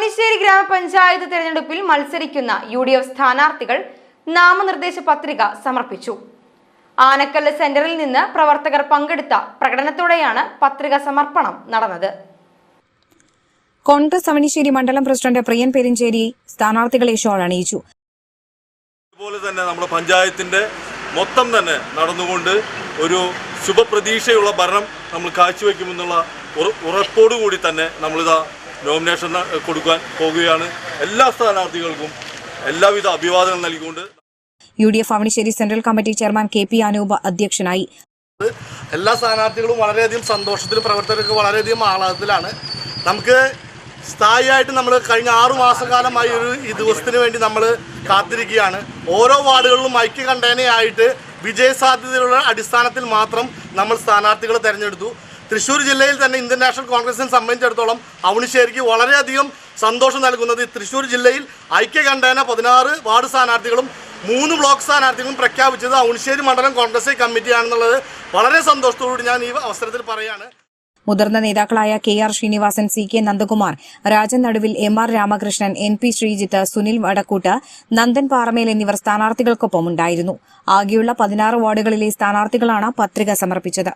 അവണിശ്ശേരി ഗ്രാമപഞ്ചായത്ത് തെരഞ്ഞെടുപ്പിൽ മത്സരിക്കുന്ന UDF സ്ഥാനാർത്ഥികൾ നാമനിർദ്ദേശ പത്രിക സമർപ്പിച്ചു. ആനക്കല്ല് സെന്ററിൽ നിന്ന് പ്രവർത്തകർ പങ്കെടുത്ത പ്രകടനത്തോടെയാണ് പത്രിക സമർപ്പണം നടന്നത്. കോൺഗ്രസ് അവണിശ്ശേരി മണ്ഡലം പ്രസിഡന്റ് പ്രിയൻ പെരിഞ്ചേരി സ്ഥാനാർത്ഥികളെ ഷോൾ അണിയിച്ചു. അതുപോലെ തന്നെ നമ്മുടെ പഞ്ചായത്തിന്റെ മൊത്തം തന്നെ നടന്നുകൊണ്ട് ഒരു ശുഭപ്രതീക്ഷയുള്ള ഭരണം നമ്മൾ കാഴ്ചവെക്കുമെന്നുള്ള ഉറപ്പോടുകൂടി തന്നെ നമ്മളിതാ നോമിനേഷൻ കൊടുക്കാൻ പോകുകയാണ്. എല്ലാ സ്ഥാനാർത്ഥികൾക്കും എല്ലാവിധ അഭിവാദനം നൽകിക്കൊണ്ട് UDF Avanissery central committee chairman KP Anoop അധ്യക്ഷനായി. എല്ലാ സ്ഥാനാർത്ഥികളും വളരെയധികം സന്തോഷത്തിൽ, പ്രവർത്തകർക്ക് വളരെയധികം ആഹ്ലാദത്തിലാണ്. നമുക്ക് സ്ഥായിയായിട്ട് നമ്മൾ കഴിഞ്ഞ 6 മാസക്കാലമായി ഈ ദിവസത്തിന് വേണ്ടി നമ്മൾ കാത്തിരിക്കുകയാണ്. ഓരോ വാർഡുകളിലും ഐക്യകണ്ഠേനയായിട്ട് വിജയസാധ്യതയുള്ള അടിസ്ഥാനത്തിൽ മാത്രം നമ്മൾ സ്ഥാനാർത്ഥികളെ തെരഞ്ഞെടുത്തു. തൃശ്ശൂർ ജില്ലയിൽ തന്നെ ഇന്ത്യൻ നാഷണൽ കോൺഗ്രസിനെ സംബന്ധിച്ചിടത്തോളം അവണിശ്ശേരിക്ക് വളരെയധികം സന്തോഷം നൽകുന്നത് തൃശ്ശൂർ ജില്ലയിൽ ഐക്യകണ്ഠേന 16 വാർഡ് സ്ഥാനാർത്ഥികളും 3 ബ്ലോക്ക് സ്ഥാനാർത്ഥികളും പ്രഖ്യാപിച്ചത് അവണിശ്ശേരി മണ്ഡലം കോൺഗ്രസ് കമ്മിറ്റിയാണെന്നുള്ളത് വളരെ സന്തോഷത്തോടുകൂടി ഞാൻ ഈ അവസരത്തിൽ പറയുകയാണ്. മുതിർന്ന നേതാക്കളായ KR ശ്രീനിവാസൻ, CK നന്ദകുമാർ, രാജൻ നടുവിൽ, MR രാമകൃഷ്ണൻ, NP ശ്രീജിത്ത്, സുനിൽ വടക്കൂട്ട്, നന്ദൻ പാറമേൽ എന്നിവർ സ്ഥാനാർത്ഥികൾക്കൊപ്പം ഉണ്ടായിരുന്നു. ആകെയുള്ള 16 വാർഡുകളിലെ സ്ഥാനാർത്ഥികളാണ് പത്രിക സമർപ്പിച്ചത്.